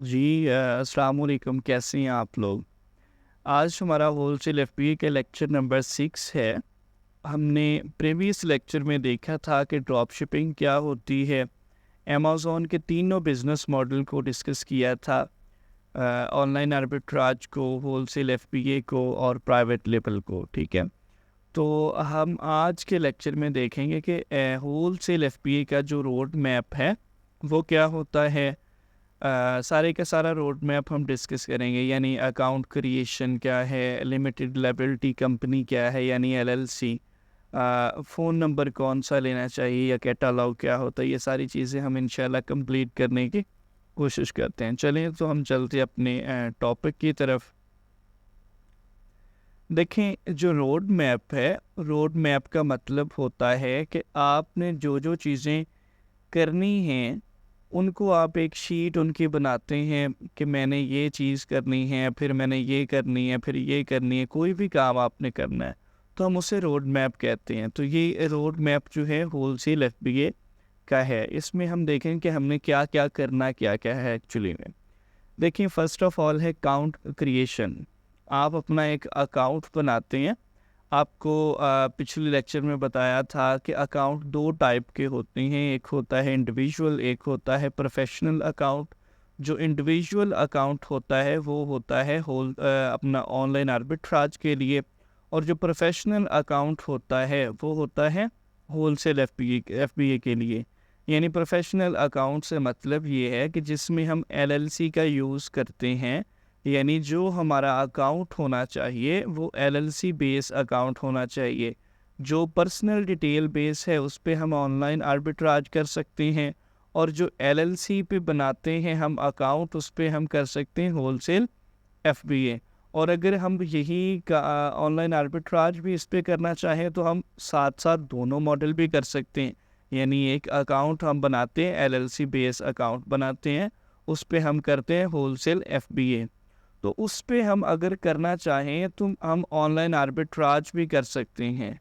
जी अस्सलाम वालेकुम, कैसे हैं आप लोग? आज हमारा होलसेल एफपीए का लेक्चर नंबर 6 है। हमने प्रीवियस लेक्चर में देखा था कि ड्रॉप शिपिंग क्या होती है। अमेज़न के तीनों बिज़नेस मॉडल को डिस्कस किया था। ऑनलाइन आर्बिट्राज को, होलसेल एफपीए को और प्राइवेट लेबल को, ठीक है? तो हम आज के लेक्चर में देखेंगे कि होलसेल एफपीए का जो रोड मैप है, वो क्या होता है। सारे का सारा रोड मैप हम डिस्कस करेंगे, यानी अकाउंट क्रिएशन क्या है, लिमिटेड लायबिलिटी कंपनी क्या है यानी एलएलसी, फ़ोन नंबर कौन सा लेना चाहिए या कैटलॉग क्या होता है, ये सारी चीज़ें हम इंशाल्लाह कंप्लीट करने की कोशिश करते हैं। चलिए तो हम चलते हैं अपने टॉपिक की तरफ। देखें, जो रोड मैप है, रोड मैप का मतलब होता है कि आपने जो जो चीज़ें करनी हैं, उनको आप एक शीट उनकी बनाते हैं कि मैंने ये चीज़ करनी है, फिर मैंने ये करनी है, फिर ये करनी है, कोई भी काम आपने करना है, तो हम उसे रोड मैप कहते हैं। तो ये रोड मैप जो है होलसेल एफबीए का है। इसमें हम देखें कि हमने क्या-क्या करना क्या-क्या है एक्चुअली में। देखिए, फ़र्स्ट ऑफ़ ऑल है अकाउंट क्रिएशन। आप अपना एक अकाउंट बनाते हैं। आपको पिछले लेक्चर में बताया था कि अकाउंट 2 टाइप के होते हैं, एक होता है इंडिविजुअल, एक होता है प्रोफेशनल अकाउंट। जो इंडिविजुअल अकाउंट होता है वो होता है अपना ऑनलाइन आर्बिट्राज के लिए, और जो प्रोफेशनल अकाउंट होता है वो होता है होलसेल एफबीए के लिए। यानी प्रोफेशनल अकाउंट से मतलब ये है कि जिसमें हम एलएलसी का यूज़ करते हैं, यानी जो हमारा अकाउंट होना चाहिए वो एलएलसी बेस अकाउंट होना चाहिए। जो पर्सनल डिटेल बेस है उस पे हम ऑनलाइन आर्बिट्राज कर सकते हैं, और जो एलएलसी पे बनाते हैं हम अकाउंट, उस पे हम कर सकते हैं होलसेल एफबीए। और अगर हम यही का ऑनलाइन आर्बिट्राज भी इस पे करना चाहें तो हम साथ साथ दोनों मॉडल भी कर सकते हैं। यानी एक अकाउंट हम बनाते हैं, एलएलसी बेस अकाउंट बनाते हैं, उस पे हम करते हैं होलसेल एफबीए। तो उस पे हम अगर करना चाहें तो हम ऑनलाइन आर्बिट्राज भी कर सकते हैं,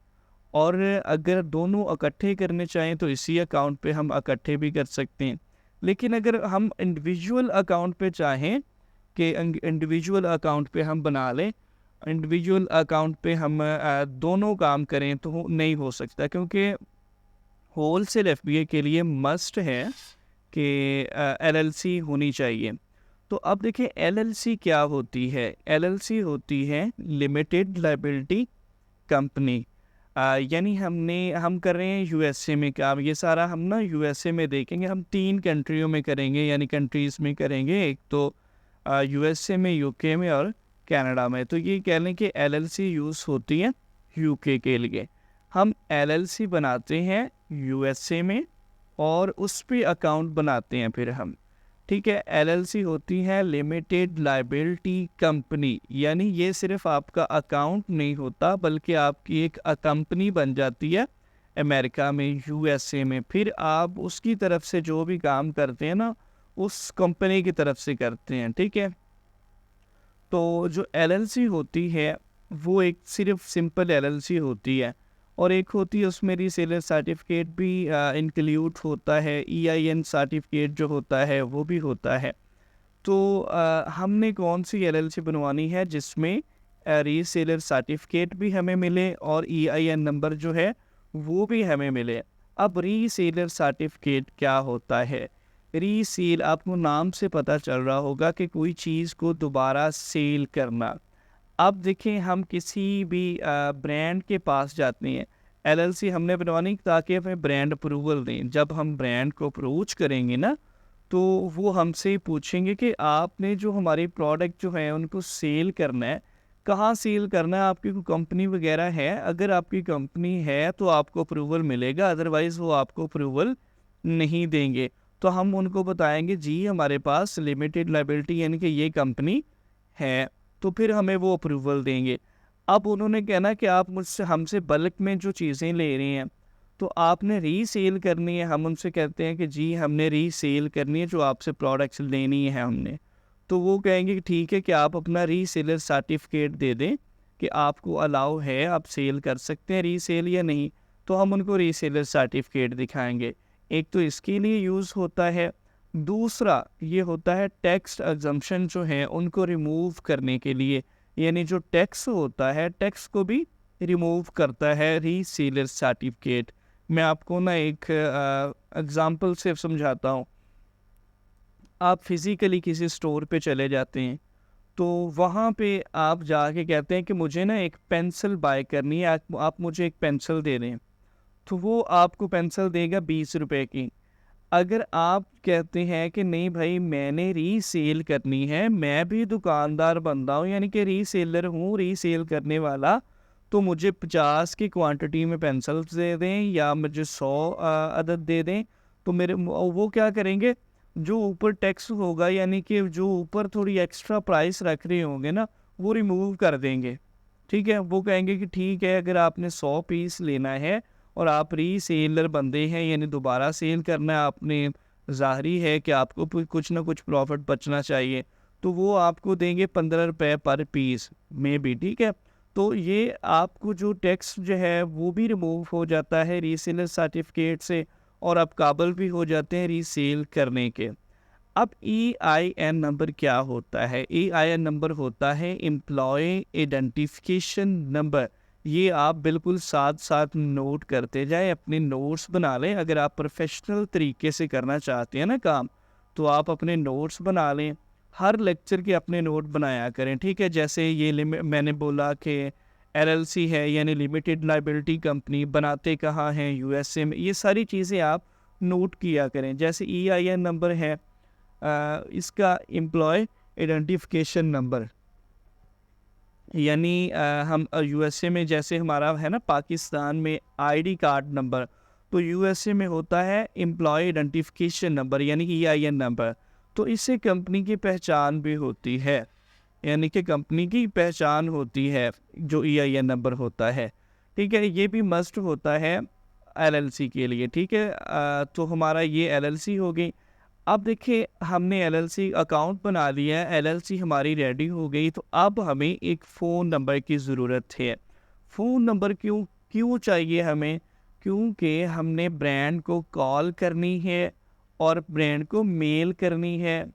और अगर दोनों इकट्ठे करने चाहें तो इसी अकाउंट पे हम इकट्ठे भी कर सकते हैं। लेकिन अगर हम इंडिविजुअल अकाउंट पे चाहें कि इंडिविजुअल अकाउंट पे हम बना लें, इंडिविजुअल अकाउंट पे हम दोनों काम करें, तो नहीं हो सकता, क्योंकि होलसेल एफबीए के लिए मस्ट है कि एलएलसी होनी चाहिए। तो अब देखिए एलएलसी क्या होती है। एलएलसी होती है लिमिटेड लायबिलिटी कंपनी। यानी हम कर रहे हैं यूएसए में काम। ये सारा हम ना यूएसए में देखेंगे। हम 3 कंट्रियों में करेंगे, यानी कंट्रीज़ में करेंगे। एक तो यूएसए में, यूके में और कनाडा में। तो ये कह लें कि एलएलसी यूज़ होती है यूके के लिए। हम एलएलसी बनाते हैं यूएसए में और उस पे अकाउंट बनाते हैं फिर हम। ठीक है, एलएलसी होती है लिमिटेड लायबिलिटी कंपनी, यानी ये सिर्फ आपका अकाउंट नहीं होता बल्कि आपकी एक कंपनी बन जाती है अमेरिका में, यूएसए में। फिर आप उसकी तरफ से जो भी काम करते हैं ना, उस कंपनी की तरफ से करते हैं। ठीक है, तो जो एलएलसी होती है वो एक सिर्फ सिंपल एलएलसी होती है, और एक होती है उसमें रीसेलर सर्टिफिकेट भी इंक्लूड होता है, ईआईएन सर्टिफिकेट जो होता है वो भी होता है। तो हमने कौन सी एलएलसी बनवानी है जिसमें रीसेलर सर्टिफिकेट भी हमें मिले और ईआईएन नंबर जो है वो भी हमें मिले। अब रीसेलर सर्टिफिकेट क्या होता है? रीसेल, आपको नाम से पता चल रहा होगा कि कोई चीज़ को दोबारा सेल करना। अब देखें, हम किसी भी ब्रांड के पास जाते हैं, एलएलसी हमने बनवानी ताकि हमें ब्रांड अप्रूवल दें। जब हम ब्रांड को अप्रोच करेंगे ना, तो वो हमसे पूछेंगे कि आपने जो हमारे प्रोडक्ट जो हैं उनको सेल करना है, कहाँ सेल करना है, आपकी कोई कंपनी वगैरह है? अगर आपकी कंपनी है तो आपको अप्रूवल मिलेगा, अदरवाइज़ वो आपको अप्रूवल नहीं देंगे। तो हम उनको बताएँगे जी हमारे पास लिमिटेड लायबिलिटी यानी कि ये कंपनी है, तो फिर हमें वो अप्रूवल देंगे। अब उन्होंने कहना कि आप मुझसे हमसे बल्क में जो चीज़ें ले रहे हैं, तो आपने रीसेल करनी है। हम उनसे कहते हैं कि जी हमने रीसेल करनी है, जो आपसे प्रोडक्ट्स लेनी है हमने। तो वो कहेंगे कि ठीक है कि आप अपना रीसेलर सर्टिफिकेट दे दें कि आपको अलाउ है, आप सेल कर सकते हैं रीसेल या नहीं। तो हम उनको रीसेलर सर्टिफिकेट दिखाएँगे। एक तो इसके लिए यूज़ होता है, दूसरा ये होता है टैक्स एग्जम्पशन जो है उनको रिमूव करने के लिए, यानी जो टैक्स होता है टैक्स को भी रिमूव करता है रीसेलर सर्टिफिकेट। मैं आपको ना एक एग्जांपल से समझाता हूँ। आप फिज़िकली किसी स्टोर पे चले जाते हैं, तो वहाँ पे आप जाके कहते हैं कि मुझे ना एक पेंसिल बाय करनी है, आप मुझे एक पेंसिल दे दें। तो वो आपको पेंसिल देगा 20 रुपए की। अगर आप कहते हैं कि नहीं भाई मैंने रीसेल करनी है, मैं भी दुकानदार बंदा हूँ, यानी कि रीसेलर हूँ, रीसेल करने वाला, तो मुझे 50 की क्वांटिटी में पेंसिल्स दे दें या मुझे 100 अदद दे दें। तो मेरे वो क्या करेंगे, जो ऊपर टैक्स होगा यानी कि जो ऊपर थोड़ी एक्स्ट्रा प्राइस रख रहे होंगे ना, वो रिमूव कर देंगे। ठीक है, वो कहेंगे कि ठीक है, अगर आपने 100 पीस लेना है और आप रीसेलर बंदे हैं, यानी दोबारा सेल करना है आपने, ज़ाहरी है कि आपको कुछ ना कुछ प्रॉफिट बचना चाहिए, तो वो आपको देंगे 15 रुपये पर पीस में भी। ठीक है, तो ये आपको जो टैक्स जो है वो भी रिमूव हो जाता है रीसेलर सर्टिफिकेट से, और आप काबिल भी हो जाते हैं रीसेल करने के। अब EIN नंबर क्या होता है? EIN नंबर होता है एम्प्लॉय आइडेंटिफिकेशन नंबर। ये आप बिल्कुल साथ साथ नोट करते जाएं, अपने नोट्स बना लें। अगर आप प्रोफेशनल तरीके से करना चाहते हैं ना काम, तो आप अपने नोट्स बना लें। हर लेक्चर के अपने नोट बनाया करें। ठीक है, जैसे ये मैंने बोला कि LLC है यानी लिमिटेड लाइबिलिटी कंपनी, बनाते कहाँ हैं, USA में, ये सारी चीज़ें आप नोट किया करें। जैसे EIN नंबर है, इसका एम्प्लॉय आइडेंटिफिकेशन नंबर, यानी हम USA में जैसे हमारा है ना पाकिस्तान में ID कार्ड नंबर, तो USA में होता है एम्प्लॉय आइडेंटिफिकेशन नंबर यानी कि EIN नंबर। तो इससे कंपनी की पहचान भी होती है, यानी कि कंपनी की पहचान होती है जो EIN नंबर होता है। ठीक है, ये भी मस्ट होता है LLC के लिए। ठीक है, तो हमारा ये LLC हो गई। अब देखिए हमने LLC अकाउंट बना लिया है, LLC हमारी रेडी हो गई, तो अब हमें एक फ़ोन नंबर की ज़रूरत है। फ़ोन नंबर क्यों क्यों चाहिए हमें? क्योंकि हमने ब्रांड को कॉल करनी है और ब्रांड को मेल करनी है,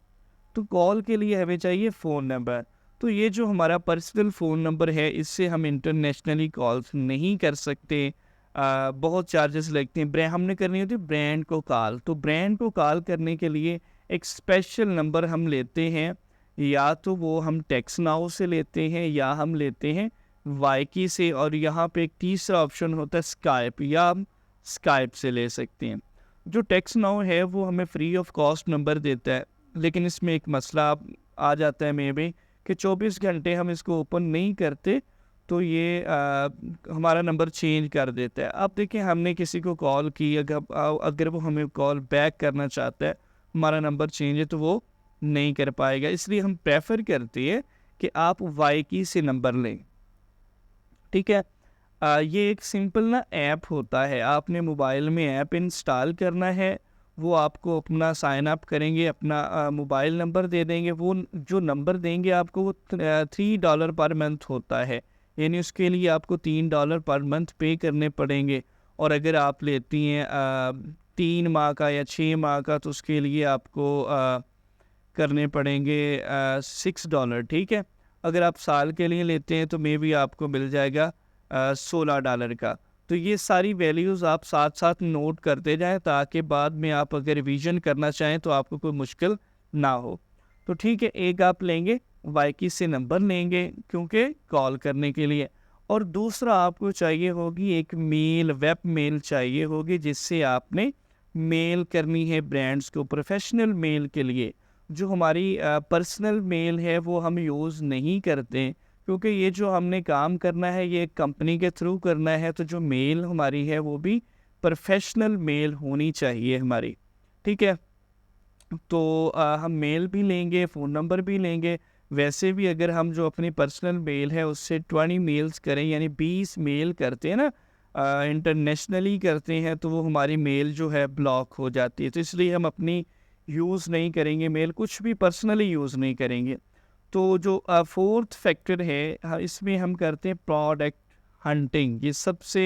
तो कॉल के लिए हमें चाहिए फ़ोन नंबर। तो ये जो हमारा पर्सनल फ़ोन नंबर है, इससे हम इंटरनेशनली कॉल्स नहीं कर सकते। बहुत चार्जेस लगते हैं। हमने करनी होती है ब्रांड को कॉल, तो ब्रांड को कॉल करने के लिए एक स्पेशल नंबर हम लेते हैं, या तो वो हम टेक्स्ट नाउ से लेते हैं या हम लेते हैं वाइकी से, और यहाँ पे एक तीसरा ऑप्शन होता है स्काइप, या हम स्काइप से ले सकते हैं। जो टेक्स्ट नाउ है वो हमें फ्री ऑफ कॉस्ट नंबर देता है, लेकिन इसमें एक मसला आ जाता है मे भी कि 24 घंटे हम इसको ओपन नहीं करते, तो ये हमारा नंबर चेंज कर देता है। अब देखिए हमने किसी को कॉल की, अगर वो हमें कॉल बैक करना चाहता है, हमारा नंबर चेंज है, तो वो नहीं कर पाएगा। इसलिए हम प्रेफर करते हैं कि आप वाईकी से नंबर लें। ठीक है, ये एक सिंपल ना ऐप होता है, आपने मोबाइल में ऐप इंस्टॉल करना है। वो आपको अपना साइन अप करेंगे, अपना मोबाइल नंबर दे देंगे। वो जो नंबर देंगे आपको वो $3 पर मंथ होता है, यानी उसके लिए आपको $3 पर मंथ पे करने पड़ेंगे। और अगर आप लेती हैं 3 माह का या 6 माह का, तो उसके लिए आपको करने पड़ेंगे $6। ठीक है, अगर आप साल के लिए लेते हैं तो मे बी आपको मिल जाएगा $16 का। तो ये सारी वैल्यूज़ आप साथ साथ नोट करते जाएं, ताकि बाद में आप अगर रिवीजन करना चाहें तो आपको कोई मुश्किल ना हो। तो ठीक है, एक आप लेंगे वाईकी से नंबर लेंगे क्योंकि कॉल करने के लिए, और दूसरा आपको चाहिए होगी एक मेल, वेब मेल चाहिए होगी, जिससे आपने मेल करनी है ब्रांड्स को। प्रोफेशनल मेल के लिए जो हमारी पर्सनल मेल है वो हम यूज़ नहीं करते, क्योंकि ये जो हमने काम करना है ये कंपनी के थ्रू करना है, तो जो मेल हमारी है वो भी प्रोफेशनल मेल होनी चाहिए हमारी। ठीक है, तो हम मेल भी लेंगे, फ़ोन नंबर भी लेंगे। वैसे भी अगर हम जो अपनी पर्सनल मेल है उससे 20 मेल्स करें, यानी 20 मेल करते हैं ना, इंटरनेशनली करते हैं, तो वो हमारी मेल जो है ब्लॉक हो जाती है। तो इसलिए हम अपनी यूज़ नहीं करेंगे मेल, कुछ भी पर्सनली यूज़ नहीं करेंगे। तो जो फोर्थ फैक्टर है, इसमें हम करते हैं प्रोडक्ट हंटिंग। ये सबसे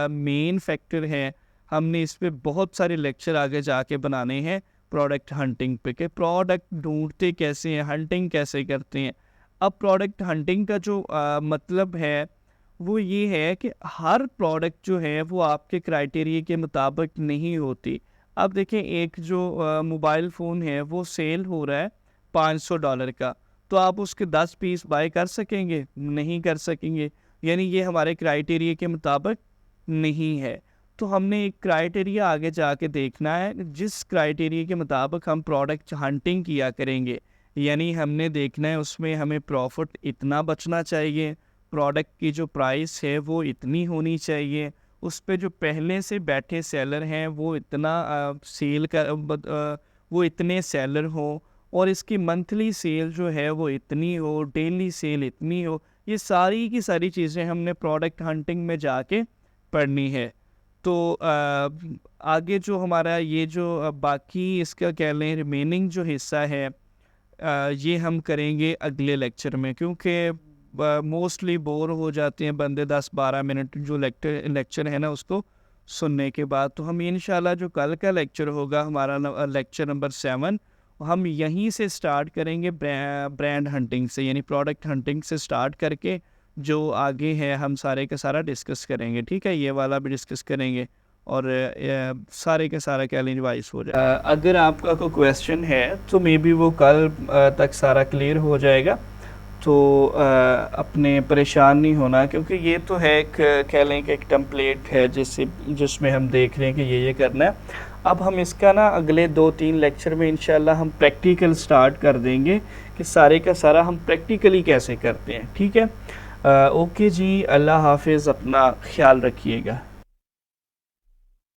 मेन फैक्टर है, हमने इस पे बहुत सारे लेक्चर आगे जाके बनाने हैं। प्रोडक्ट हंटिंग पे, कि प्रोडक्ट ढूंढते कैसे हैं, हंटिंग कैसे करते हैं। अब प्रोडक्ट हंटिंग का जो मतलब है वो ये है कि हर प्रोडक्ट जो है वो आपके क्राइटेरिया के मुताबिक नहीं होती। अब देखें, एक जो मोबाइल फ़ोन है वो सेल हो रहा है $500 का, तो आप उसके 10 पीस बाय कर सकेंगे? नहीं कर सकेंगे। यानी ये हमारे क्राइटेरिया के मुताबिक नहीं है। तो हमने एक क्राइटेरिया आगे जाके देखना है, जिस क्राइटेरिया के मुताबिक हम प्रोडक्ट हंटिंग किया करेंगे। यानी हमने देखना है उसमें हमें प्रॉफिट इतना बचना चाहिए, प्रोडक्ट की जो प्राइस है वो इतनी होनी चाहिए, उस पे जो पहले से बैठे सेलर हैं वो इतना वो इतने सेलर हों, और इसकी मंथली सेल जो है वो इतनी हो, डेली सेल इतनी हो। ये सारी की सारी चीज़ें हमने प्रोडक्ट हंटिंग में जाके पढ़नी है। तो आगे जो हमारा ये जो बाकी इसका कह लें रिमेनिंग जो हिस्सा है, ये हम करेंगे अगले लेक्चर में, क्योंकि मोस्टली बोर हो जाते हैं बंदे 10-12 मिनट जो लेक्चर है ना उसको सुनने के बाद। तो हम इंशाल्लाह जो कल का लेक्चर होगा हमारा लेक्चर नंबर 7, हम यहीं से स्टार्ट करेंगे, ब्रांड हंटिंग से, यानी प्रोडक्ट हंटिंग से स्टार्ट करके जो आगे है हम सारे का सारा डिस्कस करेंगे। ठीक है, ये वाला भी डिस्कस करेंगे और सारे का सारा क्या रिवाइज हो जाए। अगर आपका कोई क्वेश्चन है तो मे बी वो कल तक सारा क्लियर हो जाएगा। तो अपने परेशान नहीं होना, क्योंकि ये तो है एक कह लें कि एक टेम्पलेट है जिसमें हम देख रहे हैं कि ये करना है। अब हम इसका ना अगले 2-3 लेक्चर में इंशाल्लाह हम प्रैक्टिकल स्टार्ट कर देंगे कि सारे का सारा हम प्रैक्टिकली कैसे करते हैं। ठीक है, ओके जी, अल्लाह हाफिज़, अपना ख्याल रखिएगा।